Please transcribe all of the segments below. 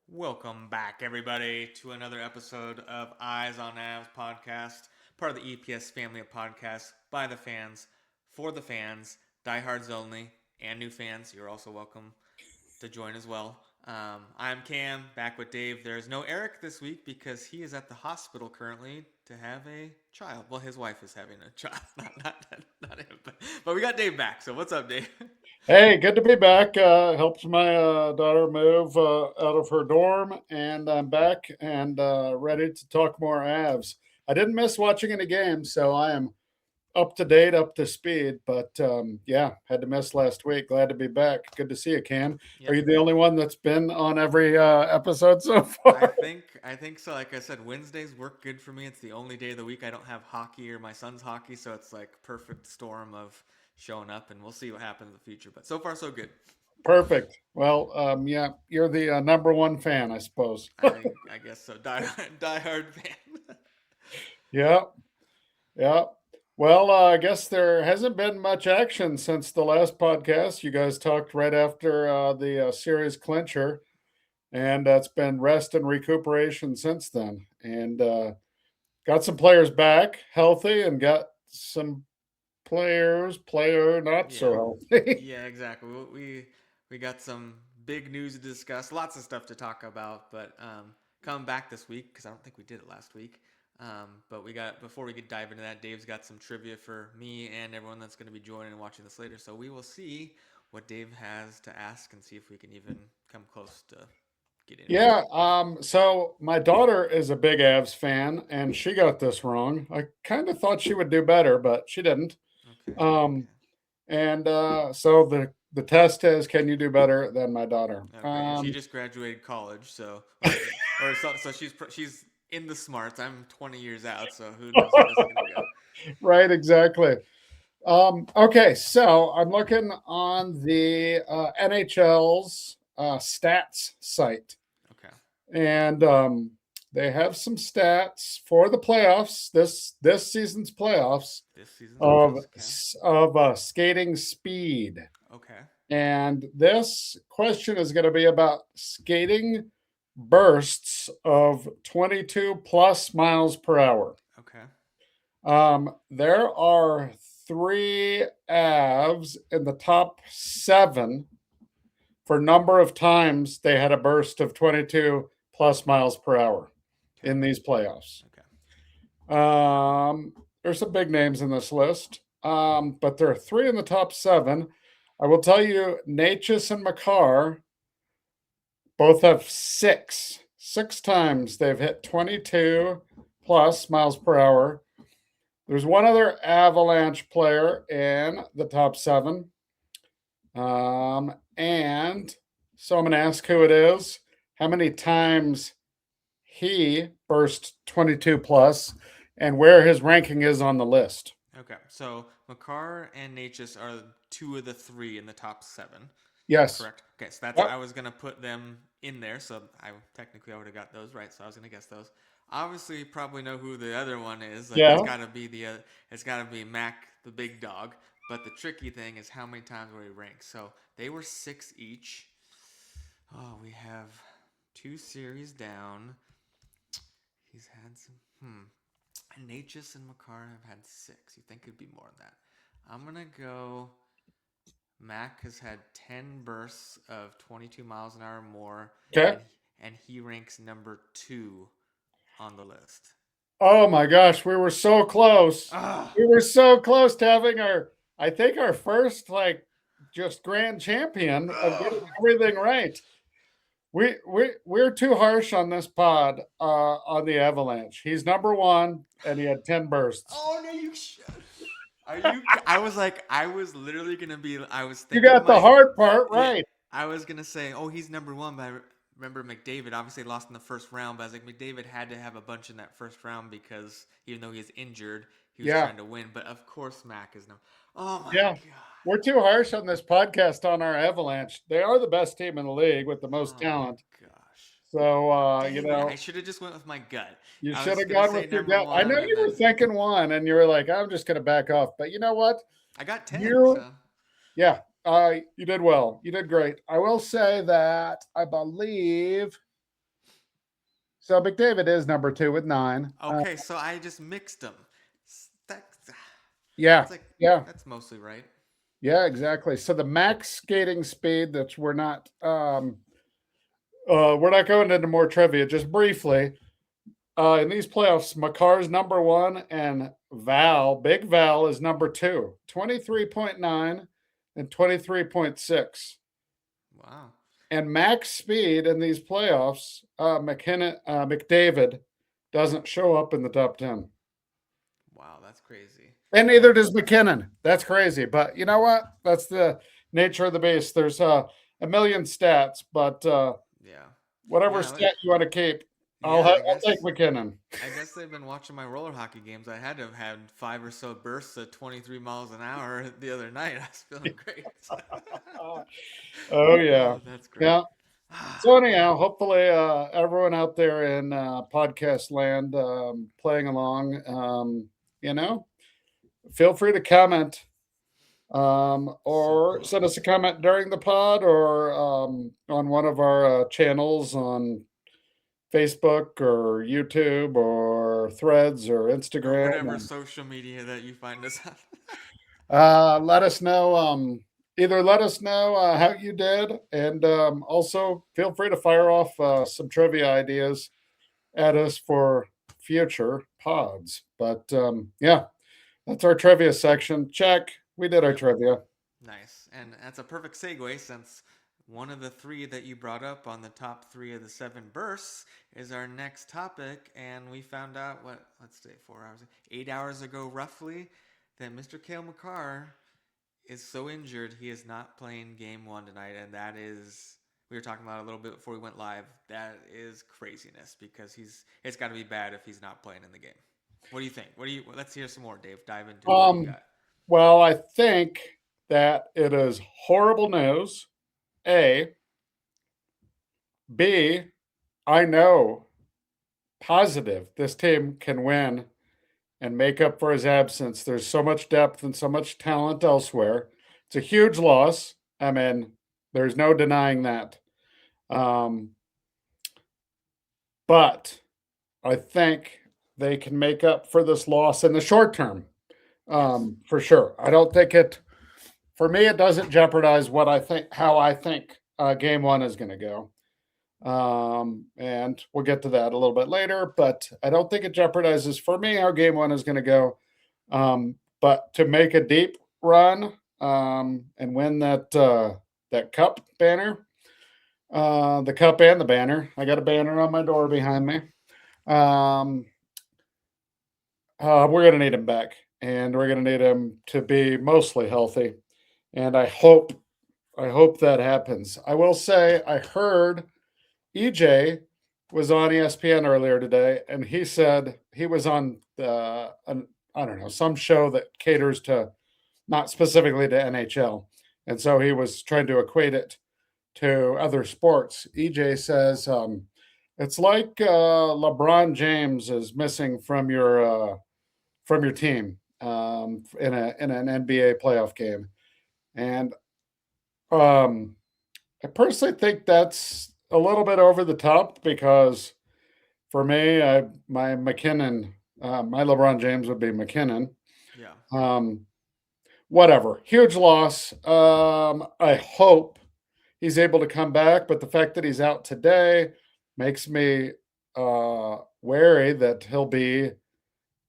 Welcome back, everybody, to another episode of Eyes on Avs podcast, part of the EPS family of podcasts by the fans, for the fans, diehards only, and new fans. You're also welcome to join as well. I'm Cam, back with Dave. There's no Eric this week because he is at the hospital currently to have a child. Well, his wife is having a child, not him. But we got Dave back. So what's up, Dave? Hey, good to be back. Helped my daughter move out of her dorm, and I'm back and ready to talk more Avs. I didn't miss watching any games, so I am up to date, up to speed. But yeah, had to miss last week. Glad to be back. Good to see you, Cam. Are Yep. you the only one that's been on every episode so I far? think I think so. Like I said, Wednesdays work good for me. It's the only day of the week I don't have hockey or my son's hockey, so it's like perfect storm of showing up, and we'll see what happens in the future. But so far, so good. Perfect. Well, yeah, you're the number one fan, I suppose. I guess so. Die hard fan. Yeah, yeah. Well, I guess there hasn't been much action since the last podcast. You guys talked right after the series clincher, and it's been rest and recuperation since then. And got some players back healthy, and got some player not Yeah, so healthy. yeah, exactly. We got some big news to discuss. Lots of stuff to talk about, but coming back this week because I don't think we did it last week. But we got before we could dive into that, Dave's got some trivia for me and everyone that's going to be joining and watching this later. So we will see what Dave has to ask and see if we can even come close to getting it right. Yeah. So my daughter is a big Avs fan, and she got this wrong. I kind of thought she would do better, but she didn't. Okay. Um, And so the test is, can you do better than my daughter? Okay. Okay. And she just graduated college, so so she's in the smarts. I'm 20 years out, so who knows how this is going to go. Right, exactly. Okay, so I'm looking on the NHL's stats site, Okay. and they have some stats for the playoffs. This season's playoffs This season's of playoffs. Okay. skating speed. Okay. And this question is going to be about skating bursts of 22 plus miles per hour. Okay. There are three Avs in the top seven for number of times they had a burst of 22 plus miles per hour Okay. in these playoffs. Okay. There's some big names in this list, but there are three in the top seven. I will tell you, Natchez and Makar both have six times they've hit 22 plus miles per hour. There's one other Avalanche player in the top seven. And so I'm going to ask who it is, how many times he burst 22 plus, and where his ranking is on the list. Okay. So Makar and Natchez are two of the three in the top seven. Yes. Correct. Okay. So that's Yep. I was gonna put them in there. So I would have got those right. So I was gonna guess those. Obviously, you probably know who the other one is. Like Yeah. it's gotta be Mac the big dog. But the tricky thing is how many times were he ranked. So they were six each. Oh, we have two series down. He's had some. Natchez and Makar have had six. You think it'd be more than that? I'm gonna go. Mac has had 10 bursts of 22 miles an hour or more, Okay. and he ranks number two on the list. Oh my gosh, we were so close. Ah, We were so close to having I think our first just grand champion of getting oh, everything right. We're too harsh on this pod on the Avalanche. He's number one, and he had 10 bursts. oh no! Are you? I was literally gonna be. I was You thinking got the like, hard part yeah, right. I was gonna say, oh, he's number one, but I remember McDavid obviously lost in the first round, but I was like, McDavid had to have a bunch in that first round because even though he was injured, he was Yeah, trying to win. But of course, Mac is number. Oh my yeah. god. We're too harsh on this podcast on our Avalanche. They are the best team in the league with the most Oh my talent. gosh. So Dang it. I should have just went with my gut. you I should was have gonna gone say with your number gut. I know one and you were then thinking one, and you were like, "I'm just going to back off." But you know what? I got 10, You, so yeah, you did well. You did great. I will say that I believe. So McDavid is number 2 with 9. Okay, so I just mixed them. That, Yeah, that's like yeah, that's mostly right. yeah, exactly. So the max skating speed that we're not going into more trivia, just briefly. In these playoffs, Makar's number 1 and Big Val is number 2, 23.9 and 23.6. Wow, And max speed in these playoffs, McDavid doesn't show up in the top 10. wow, that's crazy. And And neither does McKinnon. That's crazy. But you know what? That's the nature of the beast. There's a million stats, but yeah, whatever yeah, stat you want to keep, yeah. I'll take McKinnon. I guess they've been watching my roller hockey games. I had to have had 5 or so bursts at 23 miles an hour the other night. I was feeling great. Oh yeah, Oh, that's great. yeah. So anyhow, hopefully everyone out there in podcast land playing along, you know, feel free to comment So or cool. send us a comment during the pod or on one of our channels on Facebook or YouTube or Threads or Or Instagram. whatever And, social media that you find us on. let us know. Either let us know how you did, and also feel free to fire off some trivia ideas at us for future pods. But yeah, that's our trivia section. Check. We did our Yep. trivia. Nice. And that's a perfect segue since one of the three that you brought up on the top three of the seven bursts is our next topic. And we found out let's say 4 hours, 8 hours ago roughly, that Mr. Kale Makar is so injured he is not playing game one tonight. And that is, we were talking about it a little bit before we went live. That is craziness because it's got to be bad if he's not playing in the game. What do you think? Let's hear some more, Dave. Dive into it. What do you Um, got? well, I think that it is horrible news. A, B, I know positive this team can win and make up for his absence. There's so much depth and so much talent elsewhere. It's a huge loss. I mean, there's no denying that. Um, but I think they can make up for this loss in the short term, Yes. for sure. I don't think it, for me, it doesn't jeopardize how I think game one is going to go. And we'll get to that a little bit later, but I don't think it jeopardizes for me how game one is going to go. But to make a deep run and win that cup banner, the cup and the banner. I got a banner on my door behind me. Um, we're going to need him back, and we're going to need him to be mostly healthy. And I hope that happens. I will say I heard EJ was on ESPN earlier today, and he said he was on I don't know, some show that caters to not specifically to NHL, and so he was trying to equate it to other sports. EJ says it's like LeBron James is missing from your team in an NBA playoff game, and um, I personally think that's a little bit over the top because for me, my LeBron James would be McKinnon. Yeah. Um, Whatever, huge loss. I hope he's able to come back, but the fact that he's out today makes me wary that he'll be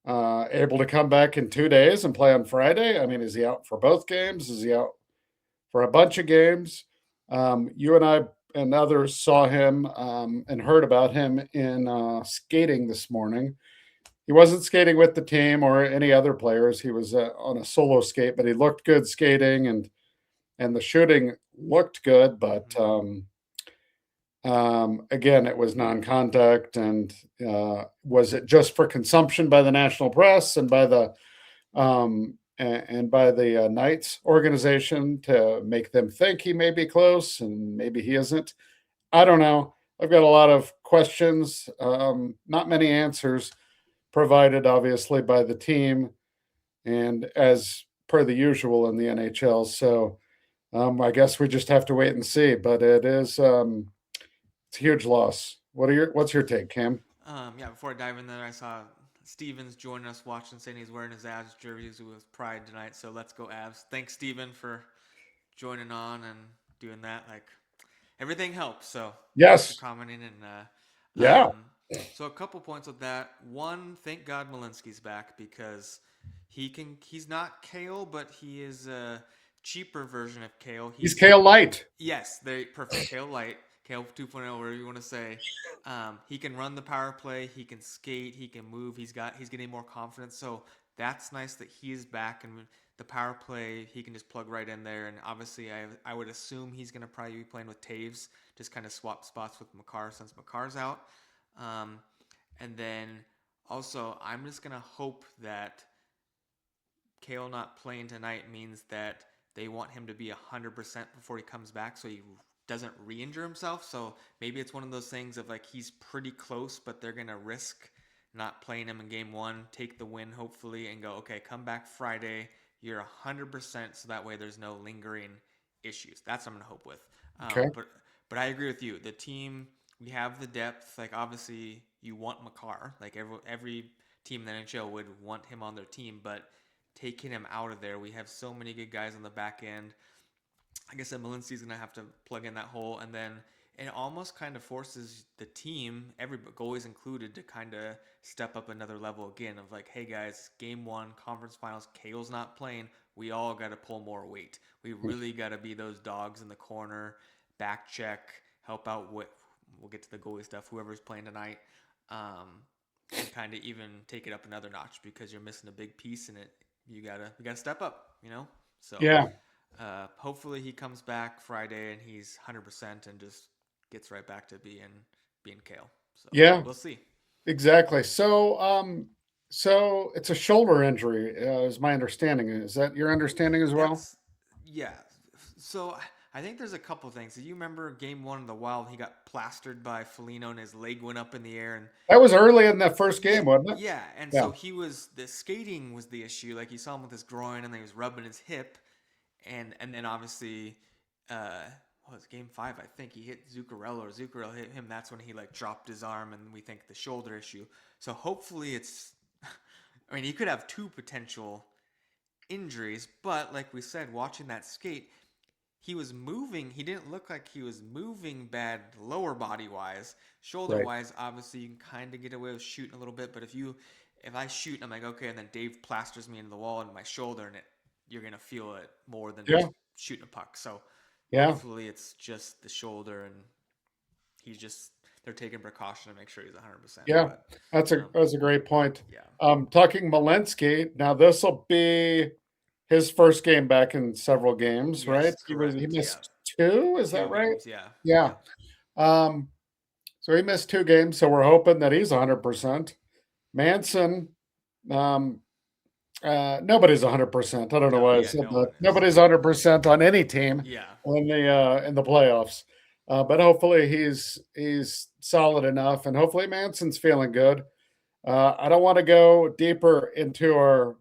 able to come back in 2 days and play on Friday. I mean, is he out for both games? Is he out for a bunch of games? You and I and others saw him and heard about him in skating this morning. He wasn't skating with the team or any other players. He was on a solo skate, but he looked good skating and the shooting looked good. But Mm-hmm. again, it was non-contact, and was it just for consumption by the national press and by the Knights organization to make them think he may be close and maybe he isn't? I don't know. I've got a lot of questions, not many answers provided, obviously, by the team, and as per the usual in the NHL. So I guess we just have to wait and see. But it's a huge loss. What's your take, Cam? Yeah, before I dive in there, I saw Steven's joining us watching, saying he's wearing his Avs jerseys with pride tonight. So let's go Avs. Thanks, Steven, for joining on and doing that. Like everything helps. So thanks for Yes. commenting. And Yeah. so a couple points with that. One, thank God Malinsky's back because he can. He's not Kale, but he is a cheaper version of Kale. He's He's Kale Light. Yes, they perfect. Kale Light, Kale 2.0, whatever you want to say. He can run the power play. He can skate. He can move. He's getting more confidence. So that's nice that he is back and the power play. He can just plug right in there. And obviously, I would assume he's going to probably be playing with Taves, just kind of swap spots with Makar since Makar's out. Um, and then also, I'm just going to hope that Kale not playing tonight means that they want him to be 100% before he comes back so he doesn't re-injure himself. So maybe it's one of those things of like he's pretty close, but they're going to risk not playing him in game one, take the win hopefully, and go, okay, come back Friday. You're 100% so that way there's no lingering issues. That's what I'm going to hope with. Okay. But I agree with you. The team, we have the depth. Like obviously you want Makar. Like every team in the NHL would want him on their team, but taking him out of there. We have so many good guys on the back end. Like I said, Malinsky's going to have to plug in that hole. And then it almost kind of forces the team, every goalies included, to kind of step up another level again of like, hey guys, game one, conference finals, Kale's not playing. We all got to pull more weight. We really got to be those dogs in the corner, back check, help out with, we'll get to the goalie stuff, whoever's playing tonight. And kind of even take it up another notch because you're missing a big piece in it. You gotta step up, So Yeah. hopefully he comes back Friday and he's 100% and just gets right back to being Kale. So Yeah. we'll see. Exactly. So it's a shoulder injury, is my understanding. Is that your understanding as well? That's Yeah. So I think there's a couple things. Do you remember game one of the Wild? He got plastered by Foligno and his leg went up in the air and That was early in the first yeah, game, wasn't it? yeah. And Yeah. so the skating was the issue. Like you saw him with his groin and then he was rubbing his hip and then obviously uh what was game five, I think he hit Zuccarello or Zuccarello hit him. That's when he like dropped his arm and we think the shoulder issue. So hopefully it's I mean he could have two potential injuries, but like we said, watching that skate, he was moving. He didn't look like he was moving bad lower body wise. Shoulder Right. wise, obviously you can kind of get away with shooting a little bit, but if I shoot and I'm like okay, and then Dave plasters me into the wall and my shoulder and you're gonna feel it more than Yeah. just shooting a puck. So Yeah. hopefully it's just the shoulder and he's just they're taking precaution to make sure he's 100%. Yeah. But um, That's a great point. yeah, Talking Malinsky, now this will be his first game back in several games, right? yes, He correct. Yeah, missed two, is that two right? games. Yeah, Yeah. yeah, Um, so he missed two games, so we're hoping that he's 100%. Manson, um, nobody's 100%. I don't know no, why I yeah, said no that. one is. Nobody's 100% on any team Yeah, in the playoffs. But hopefully he's solid enough, and hopefully Manson's feeling good. I don't want to go deeper into our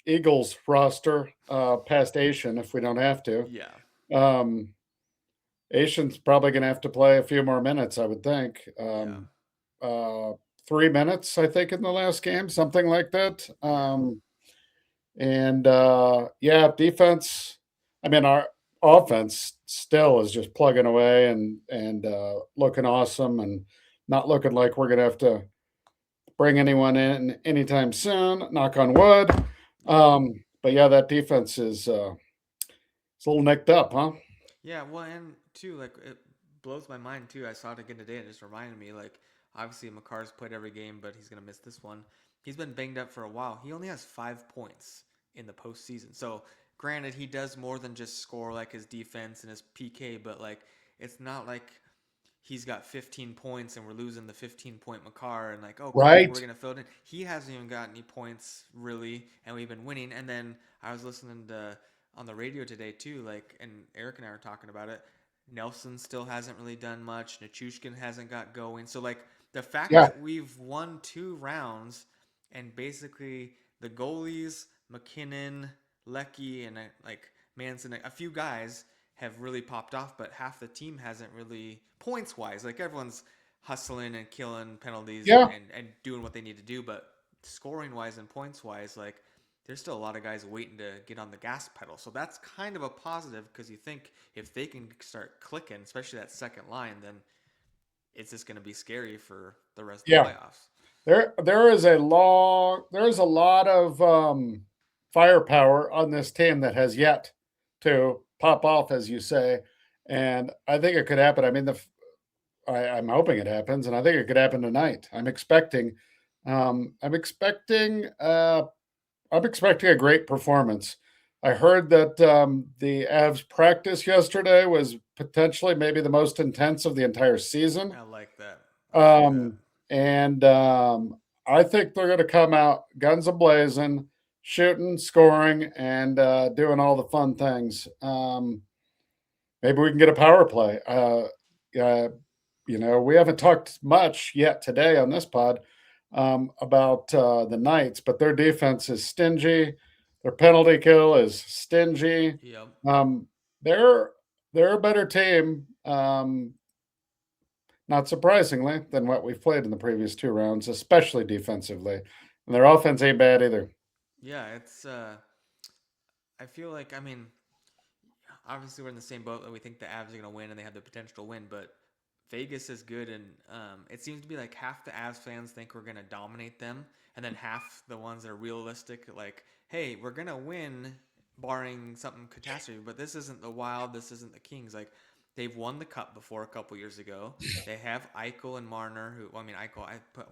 Eagles roster past Asian if we don't have to. yeah, Um, Asian's probably going to have to play a few more minutes, I would think. yeah, Uh, 3 minutes, I think, in the last game, something like that. yeah. And yeah, defense. I mean, our offense still is just plugging away and looking awesome, and not looking like we're going to have to bring anyone in anytime soon. Knock on wood. Yeah. But yeah, that defense is it's a little nicked up, huh? Yeah, well, and too, like it blows my mind too. I saw it again today, and it just reminded me, like, obviously Makar's played every game, but he's gonna miss this one. He's been banged up for a while. He only has 5 points in the postseason. So, granted, he does more than just score like his defense and his PK, but like, it's not like he's got 15 points and we're losing the 15-point Makar and like, oh crap, we're Right. gonna fill it in. He hasn't even got any points really, and we've been winning. And then I was listening to on the radio today too, like, and Eric and I were talking about it. Nelson still hasn't really done much. Nichushkin hasn't got going. So like the fact Yeah. that we've won 2 rounds and basically the goalies, McKinnon, Lecky, and like Manson, a few guys have really popped off, but half the team hasn't really points wise. Like everyone's hustling and killing penalties and, Yeah, and doing what they need to do. But scoring wise and points wise, like there's still a lot of guys waiting to get on the gas pedal. So that's kind of a positive because you think if they can start clicking, especially that second line, then it's just going to be scary for the rest of the yeah. playoffs. There's a lot of firepower on this team that has yet to pop off, as you say, and I think it could happen. I mean, I'm hoping it happens, and I think it could happen tonight. Um, I'm expecting, uh, I'm expecting a great performance. I heard that the Avs practice yesterday was potentially maybe the most intense of the entire season. I like that. I like that. Um, and I think they're going to come out guns a blazing, shooting, scoring, and doing all the fun things. Maybe we can get a power play. Uh, we haven't talked much yet today on this pod about the Knights, but their defense is stingy. Their penalty kill is stingy. Yep. Um, they're they're a better team, not surprisingly, than what we've played in the previous two rounds, especially defensively. And their offense ain't bad either. Yeah, it's I feel like I mean obviously we're in the same boat that we think the Avs are going to win and they have the potential to win, but Vegas is good, and it seems to be like half the Avs fans think we're going to dominate them, and then half the ones that are realistic, like, hey, we're going to win, barring something catastrophe. But this isn't the Wild, this isn't the Kings. Like, they've won the Cup before a couple years ago. They have Eichel and Marner, who, well, I mean, Eichel, I put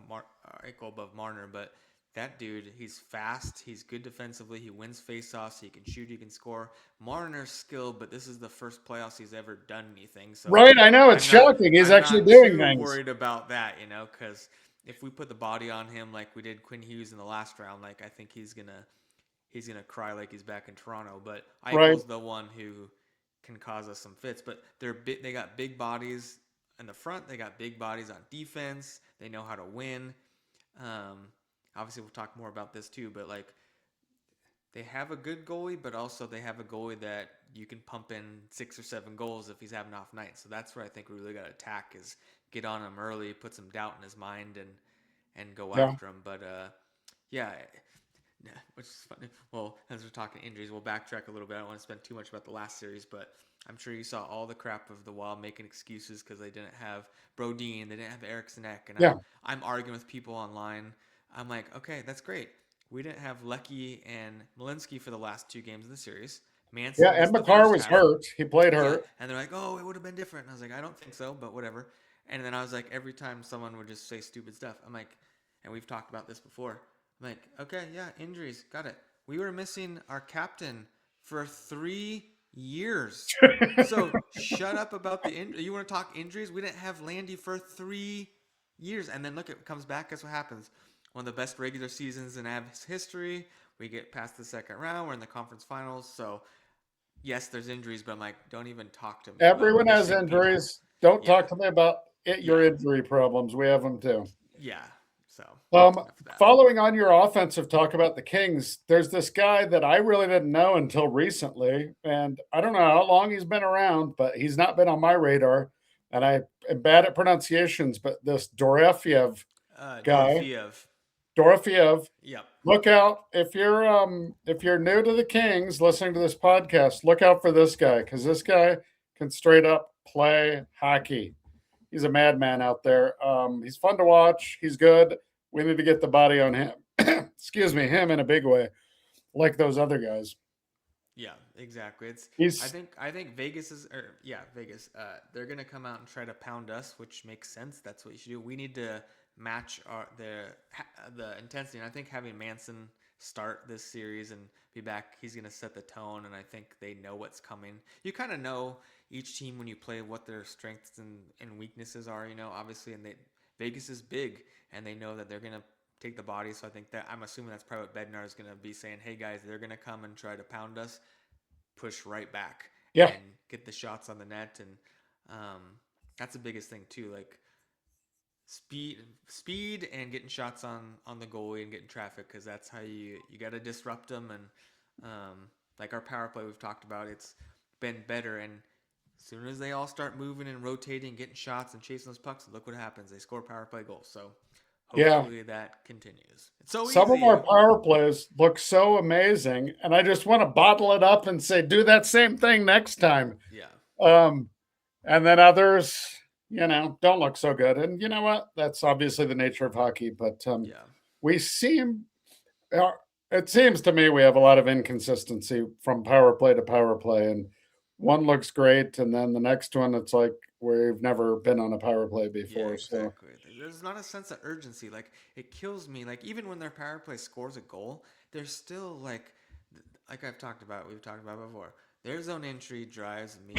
Eichel above Marner, but that dude, he's fast. He's good defensively. He wins faceoffs. He can shoot. He can score. Marner's skilled, but this is the first playoffs he's ever done anything. So Right, I know it's I'm not shocking. He's I'm actually not doing too things. worried about that, because if we put the body on him like we did Quinn Hughes in the last round, like I think he's gonna cry like he's back in Toronto. But Right. Eichel's the one who can cause us some fits. But they got big bodies in the front. They got big bodies on defense. They know how to win. Um, Obviously, we'll talk more about this too. But like they have a good goalie, but also they have a goalie that you can pump in 6 or 7 goals if he's having off night. So that's where I think we really got to attack is get on him early, put some doubt in his mind, and go Yeah. after him. But yeah, which is funny. Well, as we're talking injuries, we'll backtrack a little bit. I don't want to spend too much about the last series, but I'm sure you saw all the crap of the Wild making excuses because they didn't have Brodeen, they didn't have Eriksson Ek, and Yeah. I'm arguing with people online. I'm like, okay, that's great. We didn't have Lecky and Malinsky for the last 2 games of the series. Yeah. Manson And missed the Makar first was half. hurt. He played Yeah, hurt. and they're like, oh, it would have been different. And I was like, I don't think so, but whatever. And then I was like, every time someone would just say stupid stuff, I'm like, and we've talked about this before. I'm like, okay, yeah, injuries, got it. We were missing our captain for 3 years. So shut up about the injury. You want to talk injuries? We didn't have Landy for 3 years. And then look, it comes back. Guess what happens? One of the best regular seasons in Avs history. We get past the second round. We're in the conference finals. So yes, there's injuries, but I'm like, don't even talk to me about Everyone has missing people. injuries. Don't Yeah, talk to me about your yeah, injury problems. We have them too. yeah. So enough of that. Following on your offensive talk about the Kings, there's this guy that I really didn't know until recently, and I don't know how long he's been around, but he's not been on my radar. And I am bad at pronunciations, but this Dorofeyev guy, Dorofeev. Dorofeyev, Yep. look out if you're new to the Kings listening to this podcast, look out for this guy because this guy can straight up play hockey. He's a madman out there. He's fun to watch. He's good. We need to get the body on him. Excuse me, him in a big way, like those other guys. Yeah, exactly. It's He's I think Vegas is or yeah, Vegas. They're gonna come out and try to pound us, which makes sense. That's what you should do. We need to match the intensity. And I think having Manson start this series and be back, he's gonna set the tone. And I think they know what's coming. You kind of know each team when you play what their strengths and weaknesses are. Obviously, and Vegas is big, and they know that they're gonna take the body. So I think that I'm assuming that's probably what Bednar is going to be saying. Hey guys, they're going to come and try to pound us, push right back, yeah, and get the shots on the net. And that's the biggest thing too. Like speed, and getting shots on the goalie and getting traffic because that's how you got to disrupt them. And like our power play we've talked about, it's been better. And as soon as they all start moving and rotating, getting shots and chasing those pucks, look what happens. They score power play goals. So Yeah. hopefully that continues. It's so Some of our easy. power plays look so amazing, and I just want to bottle it up and say, do that same thing next time. Yeah. Um, and then others, don't look so good. And you know what? That's obviously the nature of hockey. But Yeah. we seem, uh, it seems to me, we have a lot of inconsistency from power play to power play, and one looks great, and then the next one, it's like we've never been on a power play Yeah, before. So exactly. There's not a sense of urgency. Like it kills me. Like even when their power play scores a goal, there's still like we've talked about before. Their zone entry drives me.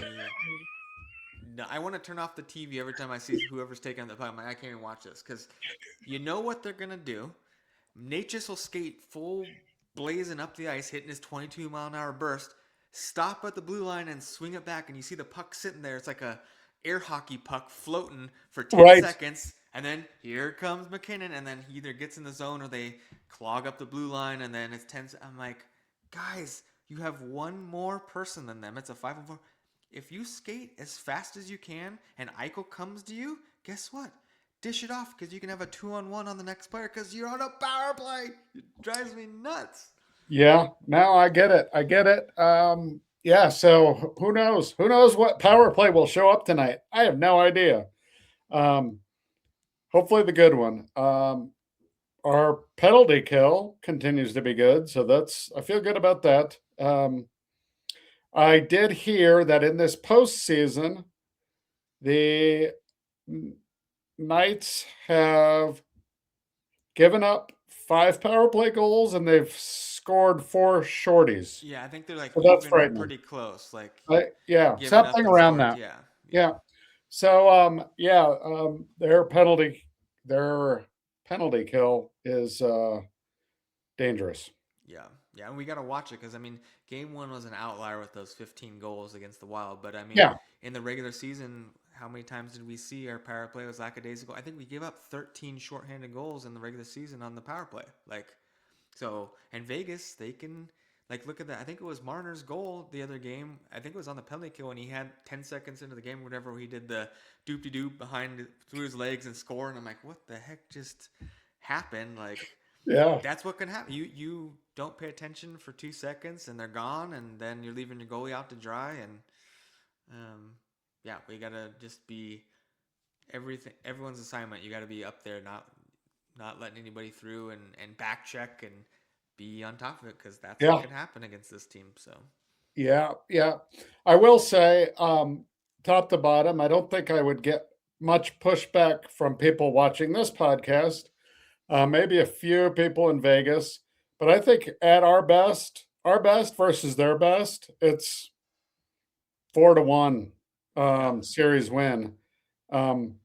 No, I want to turn off the TV every time I see whoever's taking the puck. I'm like, I can't even watch this because you know what they're gonna do. Natchez will skate full blazing up the ice, hitting his 22-mile-an-hour burst, stop at the blue line and swing it back, and you see the puck sitting there. It's like a air hockey puck floating for 10 right, seconds, and then here comes McKinnon, and then he either gets in the zone or they clog up the blue line, and then it's 10. I'm like, guys, you have one more person than them. It's a 5-on-4. If you skate as fast as you can and Eichel comes to you, guess what? Dish it off because you can have a 2-on-1 on the next player because you're on a power play. It drives me nuts. yeah, no, I get it. I get it. Yeah, so who knows? Who knows what power play will show up tonight? I have no idea. Um, Hopefully the good one. Our penalty kill continues to be good, so I feel good about that. I did hear that in this postseason, the Knights have given up 5 power play goals and they've scored 4 shorties. Yeah, I think they're like So that's even or frightening. pretty close. Like Yeah, giving up something and around scored. that. Yeah, yeah, Yeah. So yeah, their penalty kill is dangerous. yeah, yeah. And we got to watch it because I mean, game one was an outlier with those 15 goals against the Wild. But I mean, Yeah. in the regular season, how many times did we see our power play was lackadaisical? I think we gave up 13 shorthanded goals in the regular season on the power play. Like so, and Vegas, they can look at that. I think it was Marner's goal the other game. I think it was on the penalty kill, and he had 10 seconds into the game, or whatever. Where he did the doop de doop behind through his legs and score, and I'm like, what the heck just happened? Like Yeah. that's what can happen. You don't pay attention for 2 seconds, and they're gone, and then you're leaving your goalie out to dry, and um, yeah, we gotta just be everyone's assignment. You got to be up there, not letting anybody through, and back check and be on top of it because that's what Yeah. can happen against this team. So Yeah. Yeah. I will say, top to bottom, I don't think I would get much pushback from people watching this podcast. Maybe a few people in Vegas, but I think at our best versus their best, it's 4-1 yeah, series win. Um,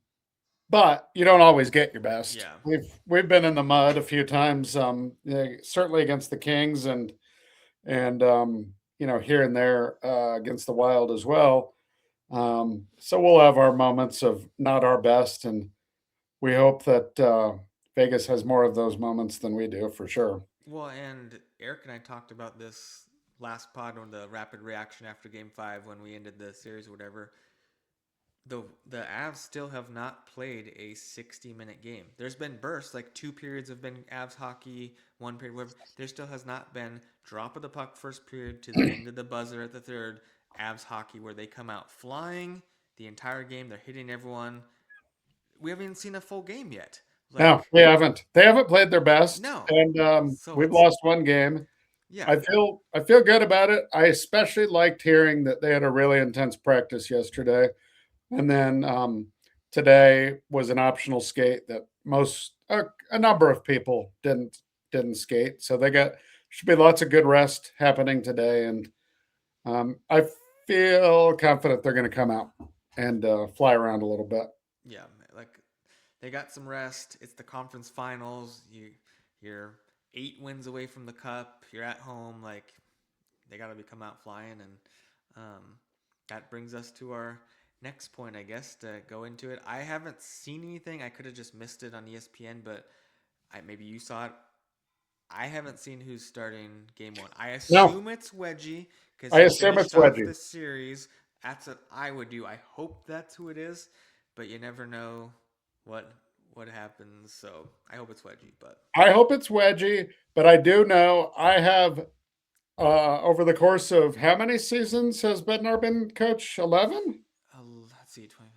but you don't always get your best. yeah, We've been in the mud a few times, yeah, certainly against the Kings and here and there against the Wild as well. So we'll have our moments of not our best, and we hope that Vegas has more of those moments than we do for sure. well, and Eric and I talked about this last pod on the rapid reaction after Game Five when we ended the series or whatever. The Avs still have not played a 60-minute game. There's been bursts, like 2 periods have been Avs hockey, 1 period, whatever. There still has not been drop of the puck first period to the end of the buzzer at the third Avs hockey where they come out flying the entire game. They're hitting everyone. We haven't even seen a full game yet. No, Like, we haven't. They haven't played their best, no. and So we've it's, lost one game. yeah, I feel good about it. I especially liked hearing that they had a really intense practice yesterday. And then today was an optional skate that a number of people didn't skate. So they got should be lots of good rest happening today, and I feel confident they're going to come out and fly around a little bit. yeah, like they got some rest. It's the conference finals. You're 8 wins away from the cup. You're at home. Like they got to be come out flying, and that brings us to our next point, I guess, to go into it. I haven't seen anything. I could have just missed it on ESPN, but maybe you saw it. I haven't seen who's starting game one. I No, assume it's Wedgie because I he assume it's finished off Wedgie. the series That's what I would do. I hope that's who it is, but you never know what what happens. So I hope it's Wedgie. But I hope it's Wedgie, but I do know I have over the course of how many seasons has Bednar been coach? 11? let's see, 20,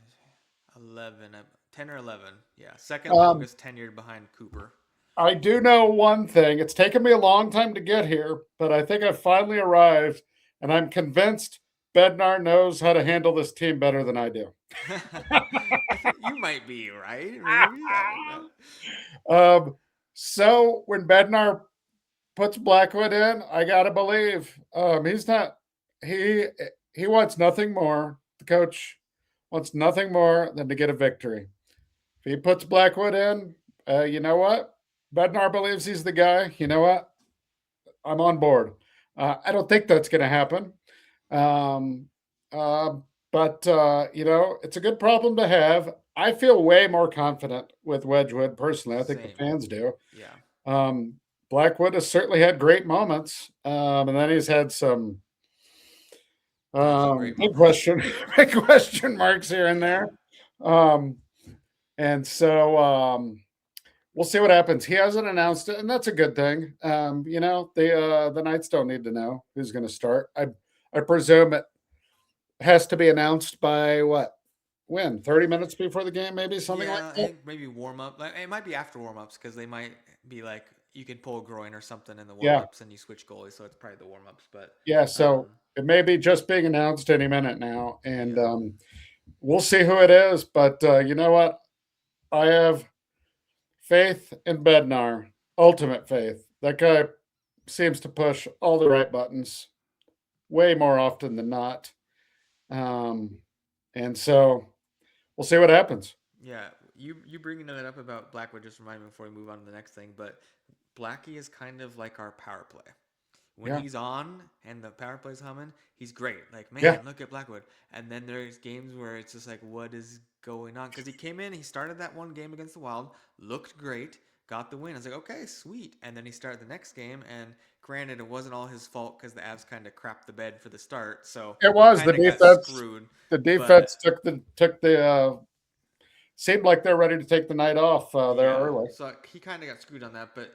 11, 10 or 11. Yeah, second Um, longest tenured behind Cooper. I do know one thing. It's taken me a long time to get here, but I think I've finally arrived, and I'm convinced Bednar knows how to handle this team better than I do. I think you might be right. Maybe I don't know. um, so when Bednar puts Blackwood in, I gotta believe he's not. He he wants nothing more. The coach wants nothing more than to get a victory. If he puts Blackwood in, you know what? Bednar believes he's the guy. You know what? I'm on board. I don't think that's going to happen. Um, uh, but, it's a good problem to have. I feel way more confident with Wedgwood personally. I think the Same. fans do. Yeah. Um, Blackwood has certainly had great moments, and then he's had some Not so great big moments. question, big question marks here and Yeah. there. Um, and so we'll see what happens. He hasn't announced it, and that's a good thing. The Knights don't need to know who's going to start. I presume it has to be announced by what? When 30 minutes before the game, maybe something like Yeah, I that. think maybe warm up. Like it might be after warm ups because they might be like you can pull a groin or something in the warm Yeah, ups and you switch goalies, so it's probably the warm ups. But yeah. um, So it may be just being announced any minute now, and yeah, we'll see who it is. But you know what? I have faith in Bednar. Ultimate faith. That guy seems to push all the right buttons way more often than not. Um, and so we'll see what happens. yeah. You bringing that up about Blackwood just remind me before we move on to the next thing. But Blackie is kind of like our power play. When Yeah. he's on and the power play's humming, he's great. Like, Yeah. man, look at Blackwood. And then there's games where it's just like, what is going on? Because he came in, he started that one game against the Wild, looked great, got the win. I was like, okay, sweet. And then he started the next game, and granted, it wasn't all his fault because the Avs kind of crapped the bed for the start, so It he was the kind of got defense. screwed. The But defense took the seemed like they're ready to take the night off there yeah, early. so he kind of got screwed on that. But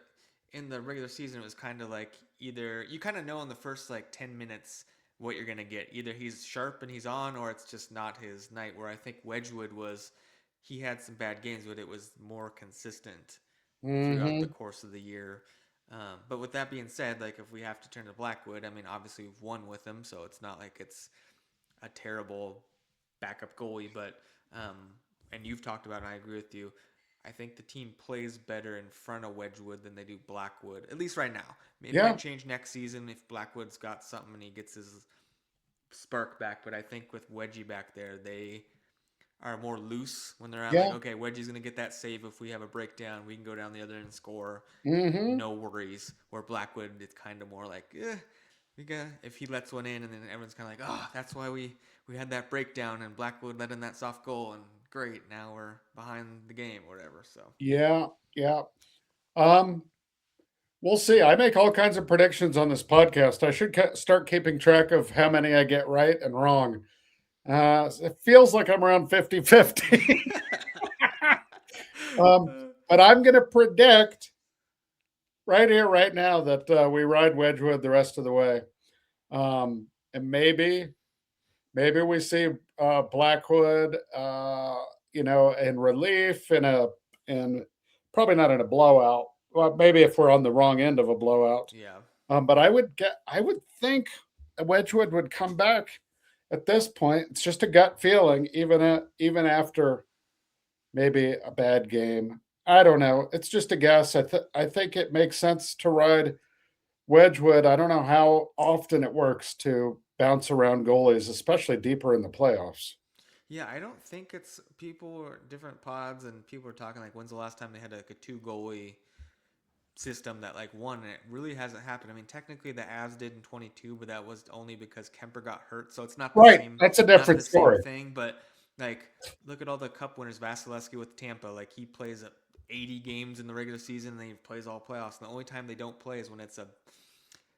in the regular season, it was kind of like either you kind of know in the first like 10 minutes what you're gonna get. Either he's sharp and he's on, or it's just not his night. Where I think Wedgwood was, he had some bad games, but it was more consistent throughout the Hmm. course of the year. But with that being said, like if we have to turn to Blackwood, I mean, obviously we've won with him, so it's not like it's a terrible backup goalie. But and you've talked about, it, and I agree with you. I think the team plays better in front of Wedgwood than they do Blackwood, at least right now. It Yeah. might change next season if Blackwood's got something and he gets his spark back. But I think with Wedgie back there, they are more loose when they're out. Like, Yeah. okay, Wedgie's gonna get that save if we have a breakdown. We can go down the other end and score. Hmm. No worries. Where Blackwood, it's kind of more like, we got if he lets one in, and then everyone's kind of like, oh, that's why we had that breakdown, and Blackwood let in that soft goal, and great, now we're behind the game or whatever. So Yeah. Yeah. Um, we'll see. I make all kinds of predictions on this podcast. I should start keeping track of how many I get right and wrong. It feels like I'm around 50-50. But I'm going to predict right here, right now, that we ride Wedgwood the rest of the way. And maybe we see Blackwood, in relief in probably not in a blowout. Well, maybe if we're on the wrong end of a blowout. yeah, But I would think Wedgwood would come back at this point. It's just a gut feeling, even after maybe a bad game. I don't know. It's just a guess. I think it makes sense to ride Wedgwood. I don't know how often it works to bounce around goalies, especially deeper in the playoffs. yeah. I don't think it's people or different pods, and people are talking like, when's the last time they had like a two goalie system that like won, and it really hasn't happened. I mean, technically the Avs did in 22, but that was only because Kemper got hurt, so it's Right. That's a not different the same story. thing. But like, look at all the Cup winners. Vasilevsky with Tampa, like he plays 80 games in the regular season, and then he plays all playoffs. And the only time they don't play is when it's a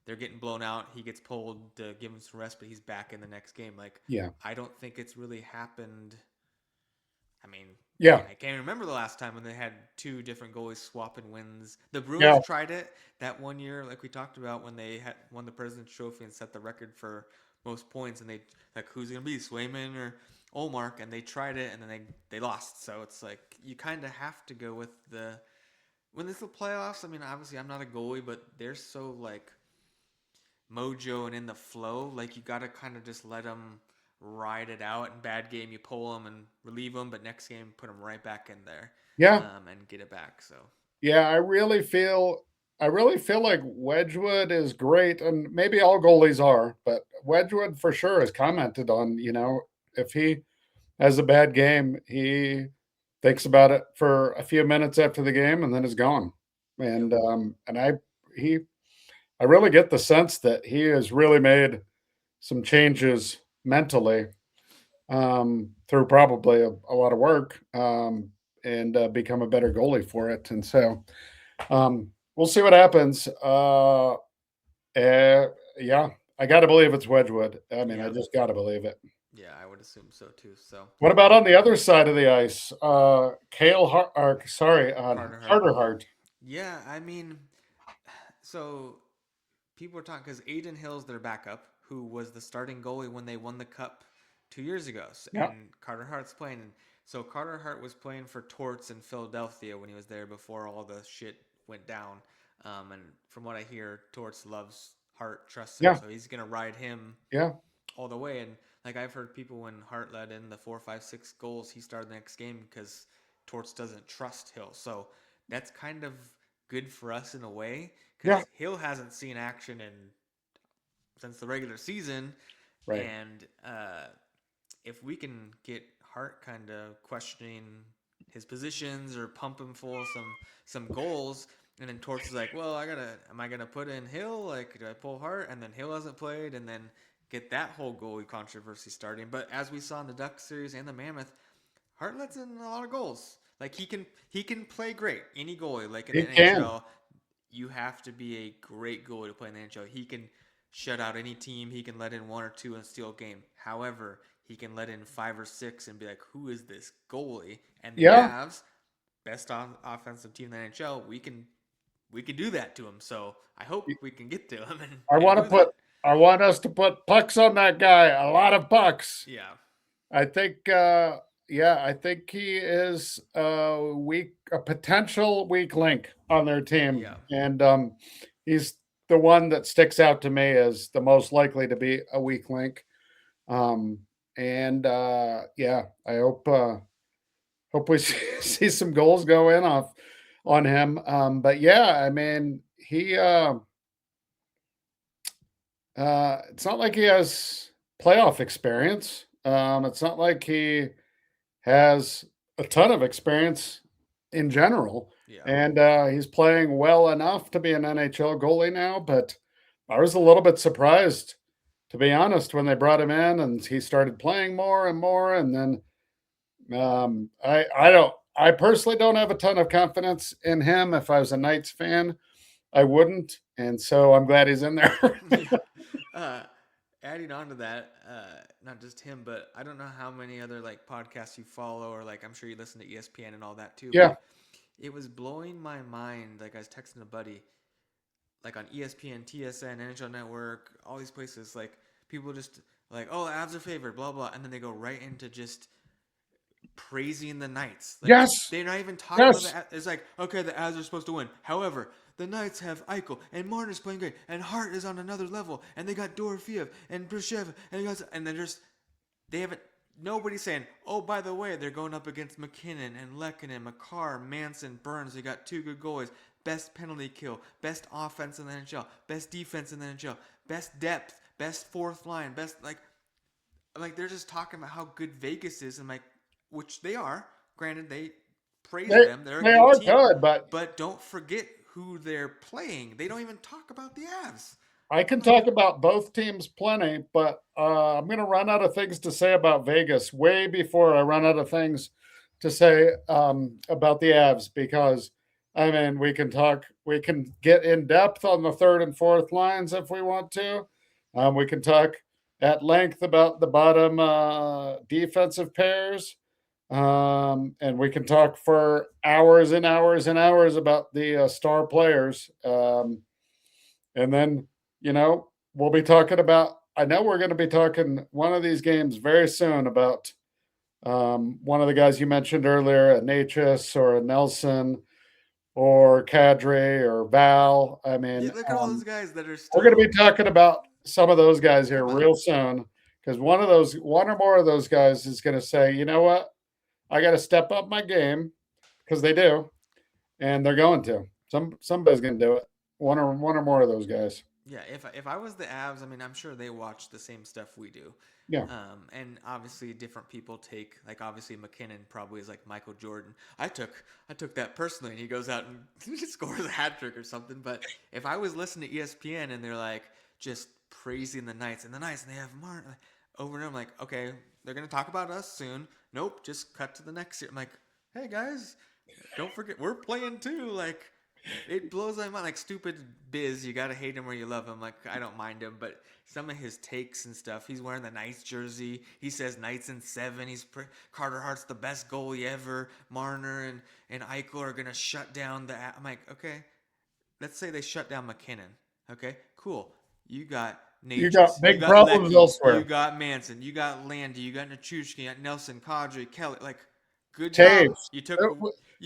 they're getting blown out. He gets pulled to give him some rest, but he's back in the next game. Like Yeah. I don't think it's really happened. I mean, Yeah. I can't remember the last time when they had two different goalies swapping wins. The Bruins Yeah. tried it that one year, like we talked about, when they had won the President's Trophy and set the record for most points, and they like who's gonna be Swayman or Olmark, and they tried it and then they lost. So it's like you kind of have to go with the when it's the playoffs. I mean, obviously I'm not a goalie, but they're so like mojo and in the flow. Like you got to kind of just let them ride it out. In bad game, you pull them and relieve them, but next game, put them right back in there Yeah. and get it back. So Yeah. I really feel like Wedgwood is great, and maybe all goalies are, but Wedgwood for sure has commented on, if he has a bad game, he thinks about it for a few minutes after the game and then is gone. yep, He I really get the sense that he has really made some changes mentally, through probably a lot of work, and become a better goalie for it. And so, we'll see what happens. Yeah, I got to believe it's Wedgwood. I mean, I yeah, just got to believe it. yeah. I would assume so too. So What about well, on the other side of the ice? Carter Hart. Carter Hart. Yeah, I mean, so people are talking because Aiden Hill's their backup, who was the starting goalie when they won the cup 2 years ago, Yeah, and Carter Hart's playing. And so Carter Hart was playing for Torts in Philadelphia when he was there before all the shit went down. And from what I hear, Torts loves Hart, trusts him, yeah, so he's gonna ride him yeah, all the way. And like I've heard people when Hart led in the 4, 5, 6 goals, he started the next game because Torts doesn't trust Hill. So that's kind of good for us in a way yeah. because Hill hasn't seen action in since the regular season, Right. and if we can get Hart kind of questioning his positions or pump him full of some goals, and then Torts is like, well, am I gonna put in Hill? Like, do I pull Hart? And then Hill hasn't played, and then get that whole goalie controversy starting. But as we saw in the Duck series and the Mammoth, Hart lets in a lot of goals. Like he can play great. Any goalie, like in the He can. NHL, you have to be a great goalie to play in the NHL. He can shut out any team. He can let in one or two and steal a game. However, he can let in 5 or 6 and be like, "Who is this goalie?" And the Yeah, Avs, best offensive team in the NHL, we can do that to him. So I hope we can get to him and, I and want to do put that. I want us to put pucks on that guy, a lot of pucks. Yeah, I think yeah, I think he is a potential weak link on their team. yeah, And he's the one that sticks out to me as the most likely to be a weak link. Um and yeah, I hope we see some goals go in off on him. But yeah, I mean, it's not like he has playoff experience. It's not like he has a ton of experience in general, yeah. and he's playing well enough to be an NHL goalie now. But I was a little bit surprised, to be honest, when they brought him in and he started playing more and more. And then I personally don't have a ton of confidence in him. If I was a Knights fan, I wouldn't, and so I'm glad he's in there. Yeah. Uh, Adding on to that, not just him, but I don't know how many other like podcasts you follow, or like I'm sure you listen to ESPN and all that too. Yeah. But it was blowing my mind. Like I was texting a buddy, like on ESPN, TSN, NHL Network, all these places. Like people just like, oh, the Avs are favored, blah blah, and then they go right into just praising the Knights. Like Yes. they're not even talking about Yes. the. It's like okay, the Avs are supposed to win. However, the Knights have Eichel and Marner's playing great, and Hart is on another level, and they got Dorofeev and Brashev, and they're just they haven't. Nobody's saying, oh, by the way, they're going up against McKinnon and Lehkonen, Makar, Manson, Burns. They got two good goalies. Best penalty kill, best offense in the NHL, best defense in the NHL, best depth, best fourth line, best like they're just talking about how good Vegas is, and like, which they are. Granted, they praise They them; they're a they good are team, good, but but don't forget who they're playing. They don't even talk about the Avs. I I'm can like, talk about both teams plenty, but I'm going to run out of things to say about Vegas way before I run out of things to say about the Avs, because I mean, we can get in depth on the third and fourth lines if we want to. We can talk at length about the bottom defensive pairs. And we can talk for hours and hours and hours about the star players. And then, we'll be talking about, I know we're going to be talking one of these games very soon about one of the guys you mentioned earlier, a Natchez or a Nelson or Cadre or Val. I Yeah, mean, look at all those guys that are we're going to still. be talking about some of those guys here Come on. real soon because one or more of those guys is going to say, you know what, I got to step up my game because they do, and they're going to. Somebody's going to do it. One or more of those guys. Yeah, if I was the Avs, I mean, I'm sure they watch the same stuff we do. Yeah, And obviously different people take, like, obviously McKinnon probably is like Michael Jordan. I took that personally, and he goes out and scores a hat trick or something. But if I was listening to ESPN and they're like just praising the Knights and they have Martin over and over, I'm like, okay, they're gonna talk about us soon. Nope, just cut to the next year. I'm like, hey guys, don't forget we're playing too. Like, it blows my mind. Like, stupid Biz, you gotta hate him or you love him. Like, I don't mind him, but some of his takes and stuff. He's wearing the Knights jersey. He says Knights in 7. Carter Hart's the best goalie ever. Marner and Eichel are gonna shut down the. I'm like, okay, let's say they shut down McKinnon. Okay, cool. You got you got Natchez, you big got problems Lecky, you elsewhere. got Manson, you got Landy, you got Nichushkin, you got Nelson, Kadri, Kelly. Like, good job. Taves. You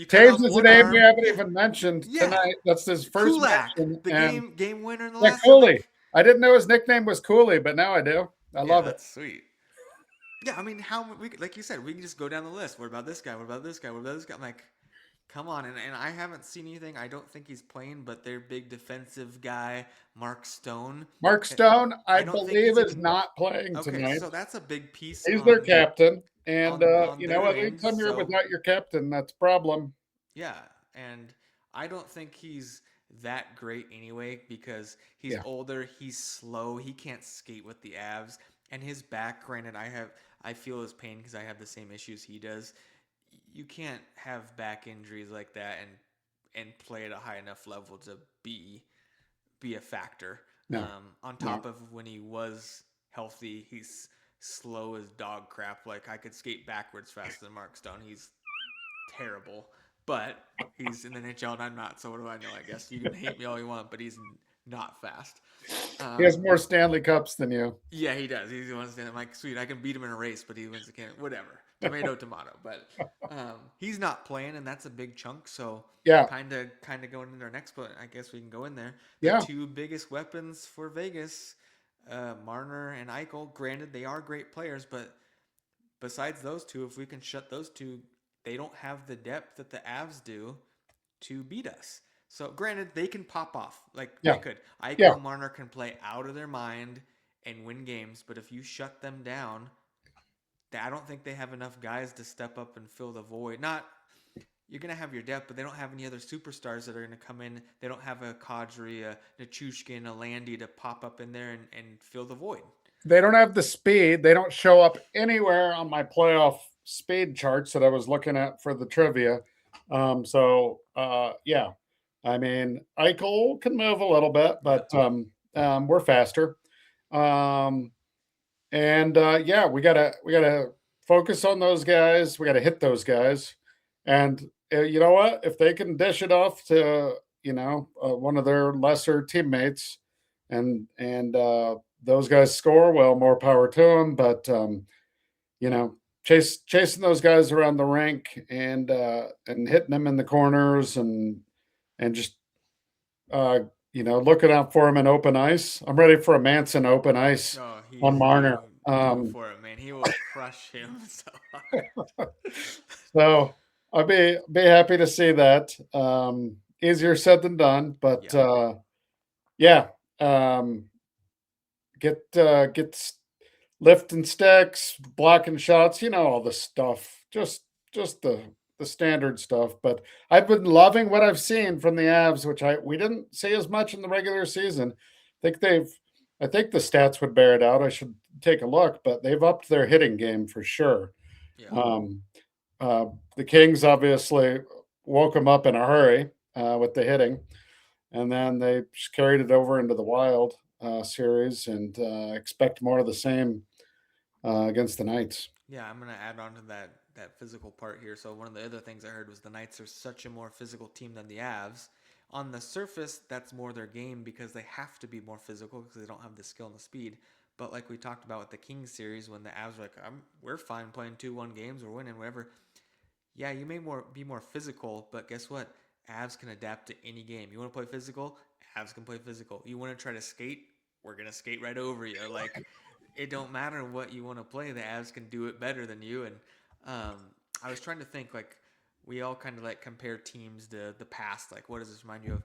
cut Taves off is a one name we arm. haven't Yeah, even mentioned yeah. tonight. That's his first Kulak, mention. the And game winner in the yeah, last. I'm Cooley. like, I didn't know his nickname was Cooley, but now I do. I yeah, love it. that's sweet. Yeah, I mean, how we like you said, we can just go down the list. What about this guy? What about this guy? What about this guy? I'm like, come on. And I haven't seen anything. I don't think he's playing, but their big defensive guy, Mark Stone. Mark eh, Stone, I I don't think believe, he's is even not playing okay. tonight. So that's a big piece He's their on captain. And, on their end. anytime you're So without your captain, that's a problem. yeah, and I don't think he's that great anyway because he's Yeah. older, he's slow, he can't skate with the Avs, and his back. Granted, I feel his pain because I have the same issues he does. You can't have back injuries like that and play at a high enough level to be a factor. No, On top no. of when he was healthy, he's slow as dog crap. Like, I could skate backwards faster than Mark Stone. He's terrible, but he's in the NHL and I'm not. So what do I know? I guess you can hate me all you want, but he's not fast. He has Um, more Stanley Cups than you. yeah, he does. He's the one standing. I'm like, sweet, I can beat him in a race, but he wins the can. Whatever, tomato, tomato. But he's not playing, and that's a big chunk. So Yeah. kind of going into our next point. I guess we can go in there. The Yeah. two biggest weapons for Vegas, Marner and Eichel. Granted, they are great players, but besides those two, if we can shut those two, they don't have the depth that the Avs do to beat us. So granted, they can pop off like they Yeah. could. Yeah. Eichel, Marner can play out of their mind and win games, but if you shut them down, I don't think they have enough guys to step up and fill the void. Not you're gonna have your depth, but they don't have any other superstars that are gonna come in. They don't have a Kadri, a Nichushkin, a Landy to pop up in there and fill the void. They don't have the speed. They don't show up anywhere on my playoff speed charts that I was looking at for the trivia. Yeah, I mean, Eichel can move a little bit, Yep. but we're faster. Um, and yeah, we gotta focus on those guys. We gotta hit those guys, and you know what? If they can dish it off to one of their lesser teammates, and those guys score, well, more power to them. But you know, chasing those guys around the rink and hitting them in the corners and just uh, looking out for him in open ice. I'm ready for a Manson open ice Oh, on Marner. you go for it, man. He will crush him so hard. So I'll be happy to see that. Easier said than done, but Yeah. yeah, um, get lifting sticks, blocking shots, all the stuff. Just the standard stuff. But I've been loving what I've seen from the Avs, which we didn't see as much in the regular season. I think the stats would bear it out. I should take a look, but they've upped their hitting game for sure. Yeah. Um, uh, the Kings obviously woke them up in a hurry. with the hitting, and then they just carried it over into the Wild series, and expect more of the same against the Knights. Yeah, I'm gonna add on to that physical part here. So one of the other things I heard was the Knights are such a more physical team than the Avs. On the surface, that's more their game because they have to be more physical because they don't have the skill and the speed. But like we talked about with the Kings series, when the Avs were like, "We're fine playing 2-1 games, we're winning, whatever." Yeah, you may be more physical, but guess what? Avs can adapt to any game. You want to play physical? Avs can play physical. You want to try to skate? We're gonna skate right over you. Like it don't matter what you want to play. The Avs can do it better than you. And um, I was trying to think like we all kind of like compare teams to the past. Like what does this remind you of?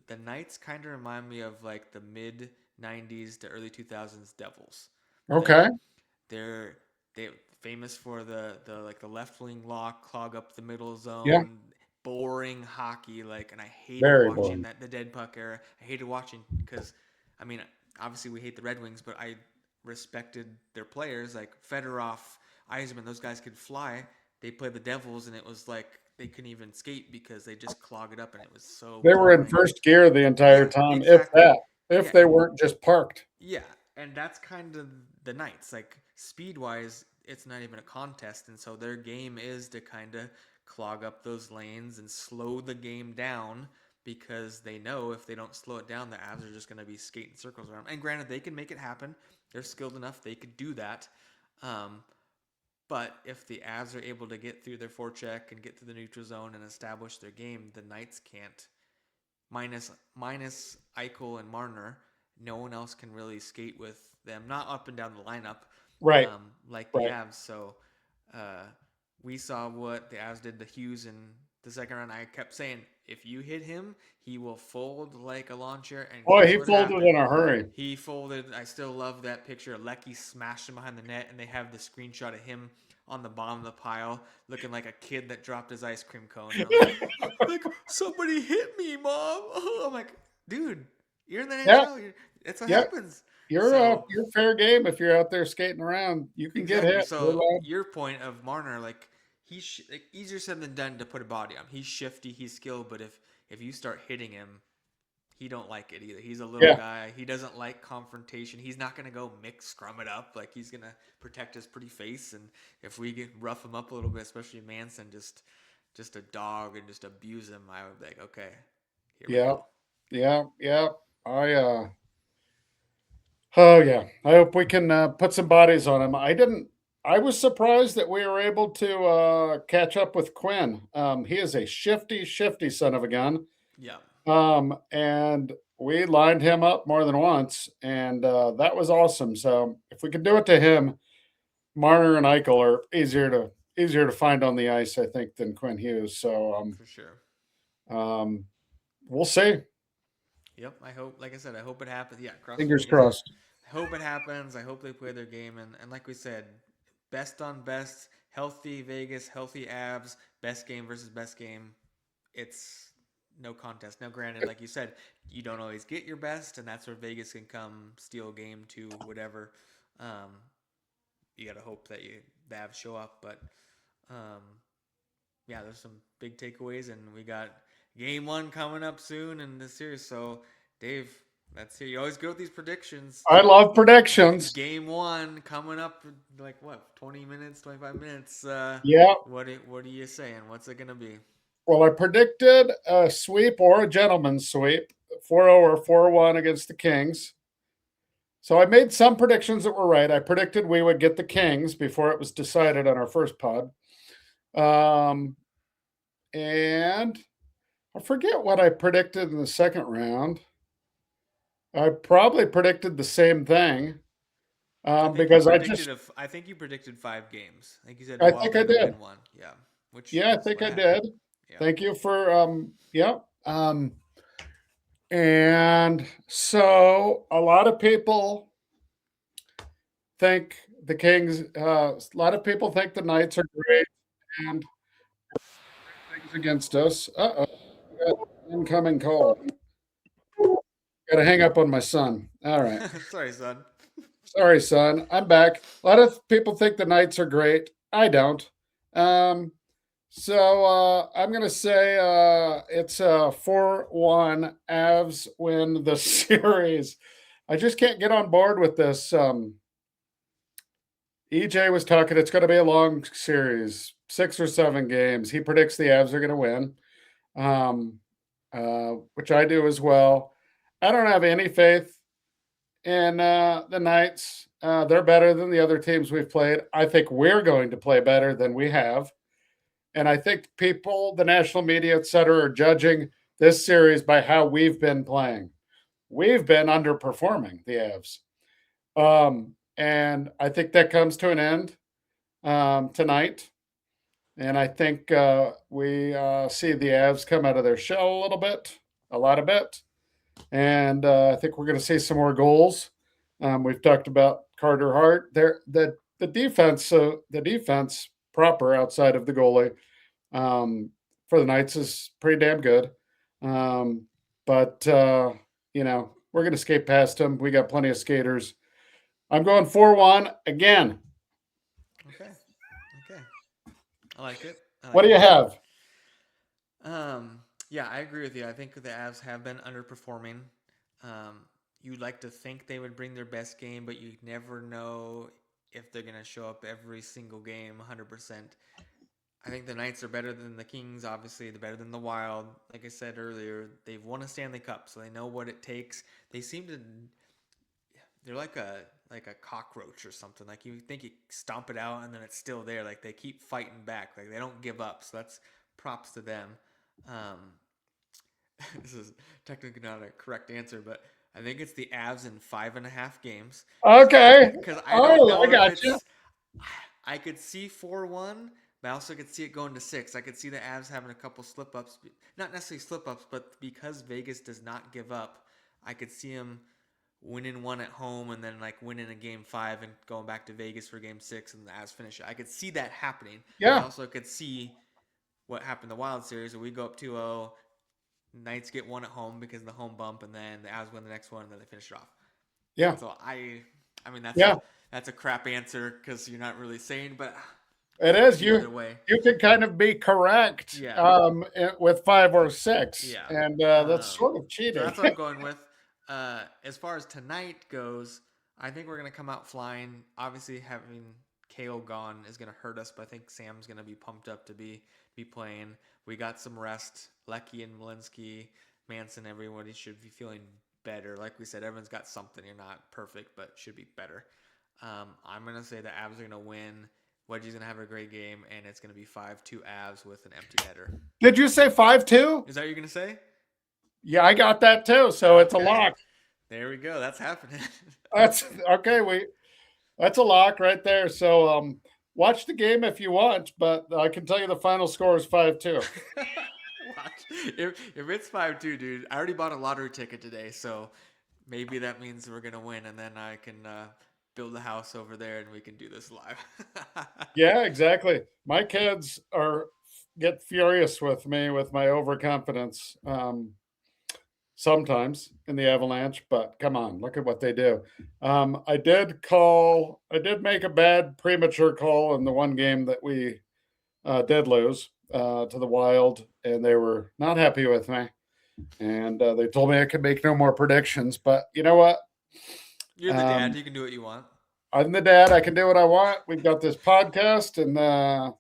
The Knights kind of remind me of like the mid '90s to early 2000s Devils. Like Okay. they're they famous for the like the left wing lock, clog up the middle Yeah. zone, boring hockey. Like, and I hated Very watching boring. that the dead puck era. I hated watching because, I mean, obviously we hate the Red Wings, but I respected their players like Fedorov, Eisman. Those guys could fly. They played the Devils, and it was like they couldn't even skate because they just clog it up, and it was so They were in boring. first gear the entire Yeah, time, if exactly. that, if Yeah, they weren't just parked. yeah, and that's kind of the Knights. Like speed wise, it's not even a contest, and so their game is to kind of clog up those lanes and slow the game down because they know if they don't slow it down, the Avs are just going to be skating circles around. And granted, they can make it happen. They're skilled enough; they could do that. Um, but if the Avs are able to get through their forecheck and get to the neutral zone and establish their game, the Knights can't minus Eichel and Marner, no one else can really skate with them. Not up and down the lineup, Right. like the Right. Avs. So uh, we saw what the Avs did to Hughes in the second round. I kept saying, if you hit him, he will fold like a lawn chair. And Boy, guess he what folded happened? in a hurry. He folded. I still love that picture. Lecky smashed him behind the net, and they have the screenshot of him on the bottom of the pile, looking like a kid that dropped his ice cream cone. And I was like somebody hit me, mom. I'm like, dude, you're in the Yeah. NHL. That's what Yeah. happens. You're So you're fair game if you're out there skating around. You can get exactly. hit. You're So allowed. your point of Marner, like like, easier said than done to put a body on. He's shifty. He's skilled. But if you start hitting him, he don't like it either. He's a little Yeah. guy. He doesn't like confrontation. He's not gonna go mix scrum it up. Like he's gonna protect his pretty face. And if we get rough him up a little bit, especially Manson, just a dog and just abuse him, I would be like, okay, here we Yeah. go. Yeah. Yeah. I Oh yeah. I hope we can put some bodies on him. I didn't. I was surprised that we were able to catch up with Quinn. He is a shifty, shifty son of a gun. Yeah, And we lined him up more than once, and that was awesome. So if we could do it to him, Marner and Eichel are easier to find on the ice, I think, than Quinn Hughes. So for sure. um, we'll see. Yep, I hope. Like I said, I hope it happens. Yeah, cross your Fingers fingers. crossed. I hope it happens. I hope they play their game. And like we said, best on best, healthy Vegas, healthy abs, best game versus best game. It's no contest. Now, granted, like you said, you don't always get your best, and that's where Vegas can come steal game to whatever. Um, you got to hope that the abs show up. But um, yeah, there's some big takeaways, and we got game one coming up soon in this series. So, Dave, that's it. You always go with these predictions. I love predictions. Game one coming up, like what, 20 minutes, 25 minutes. Yeah. What are you saying? What's it gonna be? Well, I predicted a sweep or a gentleman's sweep, 4-0 or 4-1 against the Kings. So I made some predictions that were right. I predicted we would get the Kings before it was decided on our first pod. Um, and I forget what I predicted in the second round. I probably predicted the same thing because I think you predicted 5 games. I think you said I think I Wild to did. win one. Yeah, which Yeah, I is think what I happened. did. Yeah, Thank you for yeah. And so a lot of people think the Kings. A lot of people think the Knights are great and things against us. Incoming call. Got to hang up on my son. All right. sorry, son. Sorry, son. I'm back. A lot of people think the Knights are great. I don't. Um, So I'm going to say it's a 4-1 Avs win the series. I just can't get on board with this. EJ was talking, it's going to be a long series, 6 or 7 games. He predicts the Avs are going to win, um, which I do as well. I don't have any faith in the Knights. They're better than the other teams we've played. I think we're going to play better than we have. And I think people, the national media, et cetera, are judging this series by how we've been playing. We've been underperforming the Avs. And I think that comes to an end tonight. And I think we see the Avs come out of their shell a little bit, a lot of bit. And I think we're going to see some more goals. We've talked about Carter Hart. The defense proper outside of the goalie for the Knights is pretty damn good. Um, but we're going to skate past them. We got plenty of skaters. I'm going 4-1 again. Okay. Okay. I like it. I What like do you it. have? Yeah, I agree with you. I think the Avs have been underperforming. You'd like to think they would bring their best game, but you never know if they're going to show up every single game 100%. I think the Knights are better than the Kings, obviously. They're better than the Wild. Like I said earlier, they've won a Stanley Cup, so they know what it takes. They seem to they're like a cockroach or something. Like you think you stomp it out and then it's still there. Like they keep fighting back. Like they don't give up. So that's props to them. Um, this is technically not a correct answer, but I think it's the Avs in 5.5 games Okay. because I don't Oh, I know if got you. it's. I could see 4-1, but I also could see it going to 6. I could see the Avs having a couple slip ups, not necessarily slip ups, but because Vegas does not give up, I could see them winning one at home and then like winning a game 5 and going back to Vegas for game 6 and the Avs finish it. I could see that happening. I Yeah. also could see what happened in the Wild Series where we go up 2-0, Knights get one at home because of the home bump, and then the Avs win the next one and then they finish it off. Yeah. So I mean Yeah. that's a crap answer because you're not really saying, but It I could is. see either way. You could kind of be correct Yeah, with 5 or 6, yeah. and that's sort of So cheating. that's what I'm going with. As far as tonight goes, I think we're gonna come out flying. Obviously, having Kale gone is gonna hurt us, but I think Sam's gonna be pumped up to be playing. We got some rest. Lecky and Malinsky, Manson, everybody should be feeling better. Like we said, everyone's got something. You're not perfect, but should be better. I'm gonna say the Avs are gonna win. Wedgie's gonna have a great game, and it's gonna be 5-2 Avs with an empty netter. Did you say 5-2? Is that what you're gonna say? Yeah, I got that too. So it's a Okay. lock. There we go. That's happening. That's okay. That's a lock right there. So watch the game if you want, but I can tell you the final score is 5-2. Watch. If it's 5-2, dude, I already bought a lottery ticket today, so maybe that means we're gonna win, and then I can build a house over there, and we can do this live. Yeah, exactly. My kids are get furious with me with my overconfidence. Sometimes in the Avalanche, but come on, look at what they do. I did make a bad premature call in the one game that we did lose to the Wild, and they were not happy with me. And they told me I could make no more predictions. But you know what? You're the dad. Um, You can do what you want. I'm the dad. I can do what I want. We've got this podcast, and I'm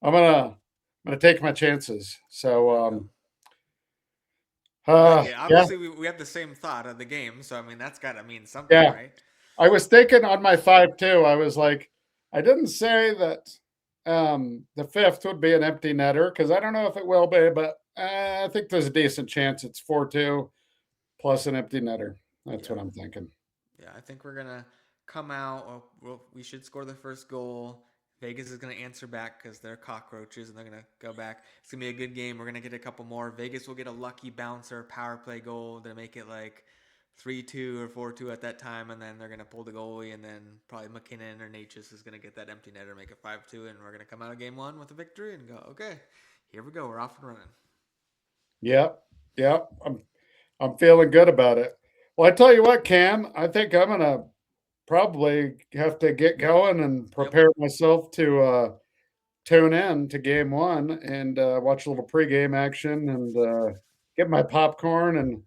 gonna take my chances. So There you go. I like it. yeah, Obviously, we have the same thought of the game, so I mean that's got to mean something, yeah. right? I was thinking on my 5-2, I was like, I didn't say that the fifth would be an empty netter because I don't know if it will be, but I think there's a decent chance it's 4-2 plus an empty netter. That's Yeah. what I'm thinking. Yeah, I think we're gonna come out. We should score the first goal. Vegas is gonna answer back because they're cockroaches and they're gonna go back. It's gonna be a good game. We're gonna get a couple more. Vegas will get a lucky bouncer power play goal to make it like 3-2 or 4-2 at that time, and then they're gonna pull the goalie, and then probably McKinnon or Natchez is gonna get that empty netter, make it 5-2, and we're gonna come out of game 1 with a victory and go, okay, here we go. We're off and running. Yep, yep. I'm feeling good about it. Well, I tell you what, Cam, I think I'm gonna probably have to get going and Yep. prepare myself tune in to game one and watch a little pregame action and get my popcorn and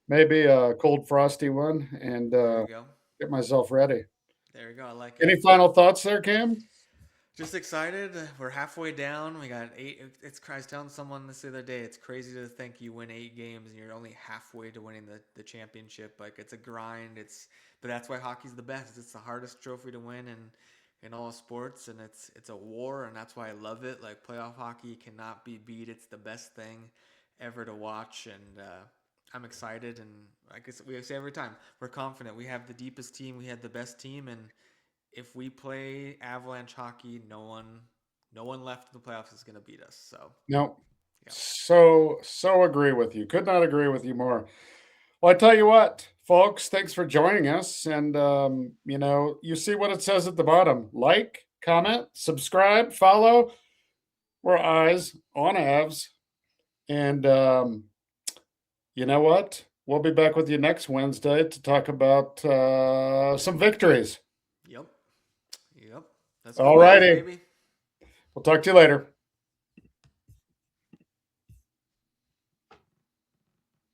maybe a cold frosty one and There you go. get myself ready. There you go. I like it. Any final thoughts there, Cam? Just excited. We're halfway down. We got eight. It's I was telling someone this the other day. It's crazy to think you win 8 games and you're only halfway to winning the championship. Like it's a grind. But that's why hockey's the best. It's the hardest trophy to win in all sports, and it's a war, and that's why I love it. Like playoff hockey cannot be beat. It's the best thing ever to watch, and I'm excited. And like we say every time, we're confident. We have the deepest team. We had the best team, and if we play Avalanche hockey, no one left in the playoffs is going to beat us. So, No. yeah. So agree with you. Could not agree with you more. Well, I tell you what, folks, thanks for joining us. And, you see what it says at the bottom: like, comment, subscribe, follow. We're Eyes on Avs. And you know what? We'll be back with you next Wednesday to talk about some victories. Yep. Let's go All Avs, righty. baby. We'll talk to you later.